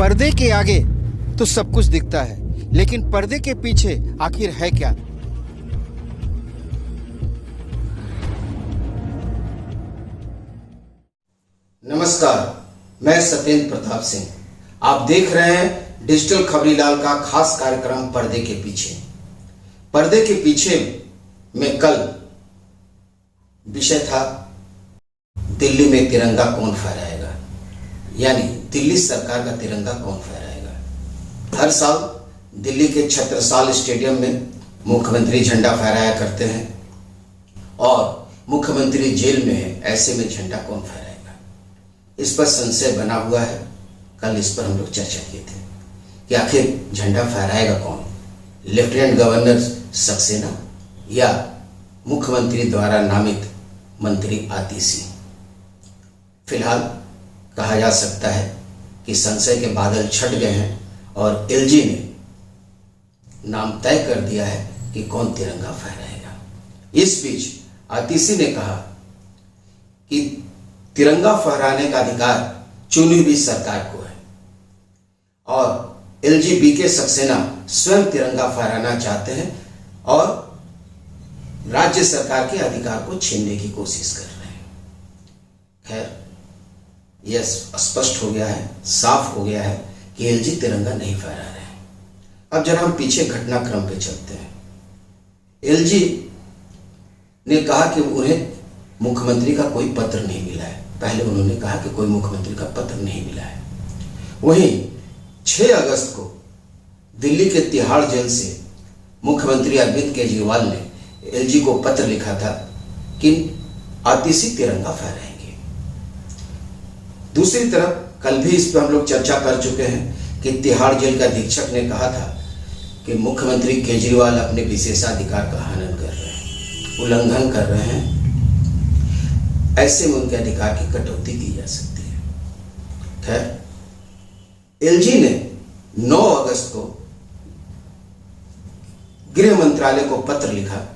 पर्दे के आगे तो सब कुछ दिखता है, लेकिन पर्दे के पीछे आखिर है क्या? नमस्कार, मैं सत्येंद्र प्रताप सिंह। आप देख रहे हैं डिजिटल खबरीलाल का खास कार्यक्रम पर्दे के पीछे। पर्दे के पीछे में कल विषय था दिल्ली में तिरंगा कौन फहराएगा, यानी दिल्ली सरकार का तिरंगा कौन फहराएगा। हर साल दिल्ली के छत्रसाल स्टेडियम में मुख्यमंत्री झंडा फहराया करते हैं और मुख्यमंत्री जेल में है, ऐसे में झंडा कौन फहराएगा, इस पर संशय बना हुआ है। कल इस पर हम लोग चर्चा किए थे कि आखिर झंडा फहराएगा कौन, लेफ्टिनेंट गवर्नर सक्सेना या मुख्यमंत्री द्वारा नामित मंत्री आतिशी। फिलहाल कहा जा सकता है कि संशय के बादल छट गए हैं और एलजी ने नाम तय कर दिया है कि कौन तिरंगा फहराएगा। इस बीच आतिशी ने कहा कि तिरंगा फहराने का अधिकार चुनी हुई सरकार को है और एलजी बीके सक्सेना स्वयं तिरंगा फहराना चाहते हैं और राज्य सरकार के अधिकार को छीनने की कोशिश कर रहे हैं। खैर, यह स्पष्ट हो गया है, साफ हो गया है कि एलजी तिरंगा नहीं फहरा रहे हैं। अब जरा हम पीछे घटनाक्रम पे चलते हैं। एलजी ने कहा कि उन्हें मुख्यमंत्री का कोई पत्र नहीं मिला है। पहले उन्होंने कहा कि कोई मुख्यमंत्री का पत्र नहीं मिला है। वहीं 6 अगस्त को दिल्ली के तिहाड़ जेल से मुख्यमंत्री अरविंद केजरीवाल ने एलजी को पत्र लिखा था कि आतिशी तिरंगा फहराएंगे। दूसरी तरफ कल भी इस पर हम लोग चर्चा कर चुके हैं कि तिहाड़ जेल का अधीक्षक ने कहा था कि मुख्यमंत्री केजरीवाल अपने विशेषाधिकार का हनन कर रहे हैं, उल्लंघन कर रहे हैं, ऐसे में उनके अधिकार की कटौती की जा सकती है। खैर, एलजी ने 9 अगस्त को गृह मंत्रालय को पत्र लिखा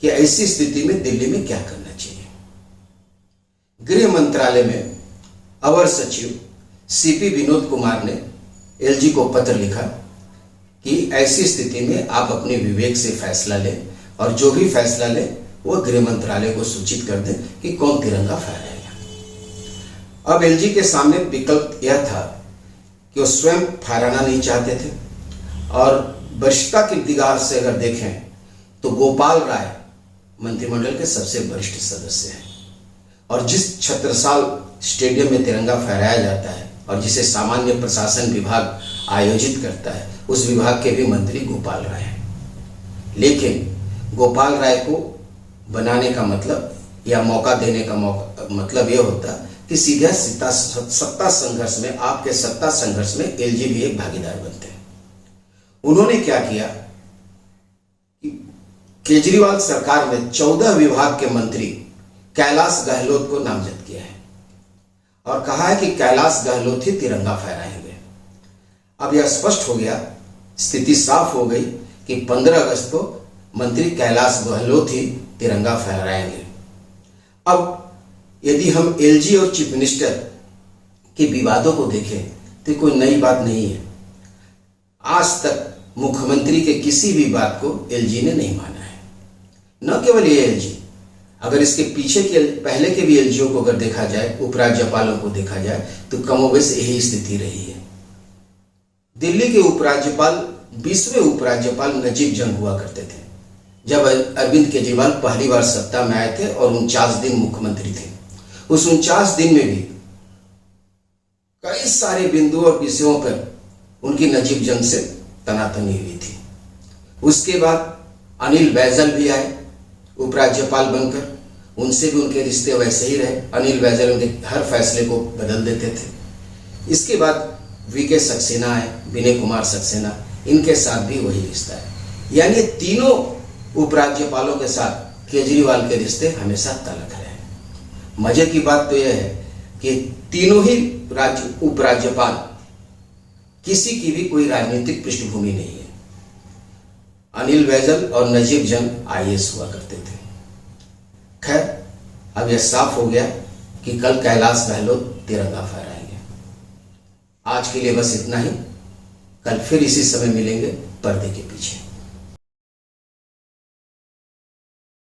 कि ऐसी स्थिति में दिल्ली में क्या करना चाहिए। गृह मंत्रालय में अवर सचिव सीपी विनोद कुमार ने एलजी को पत्र लिखा कि ऐसी स्थिति में आप अपने विवेक से फैसला लें और जो भी फैसला लें वह गृह मंत्रालय को सूचित कर दें कि कौन तिरंगा फहराएगा। अब एलजी के सामने विकल्प यह था कि वो स्वयं फहराना नहीं चाहते थे और वरिष्ठता की निगाह से अगर देखें तो गोपाल राय मंत्रिमंडल के सबसे वरिष्ठ सदस्य हैं और जिस छत्रसाल स्टेडियम में तिरंगा फहराया जाता है और जिसे सामान्य प्रशासन विभाग आयोजित करता है, उस विभाग के भी मंत्री गोपाल राय हैं। लेकिन गोपाल राय को बनाने का मतलब या मौका देने का मतलब यह होता कि सीधा सत्ता संघर्ष में, आपके सत्ता संघर्ष में एलजी भी एक भागीदार बनते हैं। उन्होंने क्या किया कि केजरीवाल सरकार में 14 विभाग के मंत्री कैलाश गहलोत को नामजद किया है और कहा है कि कैलाश गहलोत ही तिरंगा फहराएंगे। अब यह स्पष्ट हो गया, स्थिति साफ हो गई कि 15 अगस्त को मंत्री कैलाश गहलोत ही तिरंगा फहराएंगे। अब यदि हम एलजी और चीफ मिनिस्टर के विवादों को देखें तो कोई नई बात नहीं है। आज तक मुख्यमंत्री के किसी भी बात को एलजी ने नहीं माना है। न केवल ये एलजी, अगर इसके पीछे के पहले के भी एलजीओ को अगर देखा जाए, उपराज्यपालों को देखा जाए, तो कमोबेश यही स्थिति रही है। दिल्ली के उपराज्यपाल 20वें उपराज्यपाल नजीब जंग हुआ करते थे जब अरविंद केजरीवाल पहली बार सत्ता में आए थे और 49 दिन मुख्यमंत्री थे। उस 49 दिन में भी कई सारे बिंदुओं और विषयों पर उनकी नजीब जंग से तनातनी हुई थी। उसके बाद अनिल बैजल भी आए उपराज्यपाल बनकर, उनसे भी उनके रिश्ते वैसे ही रहे। अनिल बैजल उनके हर फैसले को बदल देते थे। इसके बाद वीके सक्सेना आए, विनय कुमार सक्सेना, इनके साथ भी वही रिश्ता है। यानी तीनों उपराज्यपालों के साथ केजरीवाल के रिश्ते हमेशा तलक रहे। मजे की बात तो यह है कि तीनों ही उपराज्यपाल किसी की भी कोई राजनीतिक पृष्ठभूमि नहीं है। अनिल बैजल और नजीब जंग आईएएस हुआ करते थे। खैर, अब यह साफ हो गया कि कल कैलाश गहलोत तिरंगा फहराएंगे। आज के लिए बस इतना ही। कल फिर इसी समय मिलेंगे पर्दे के पीछे।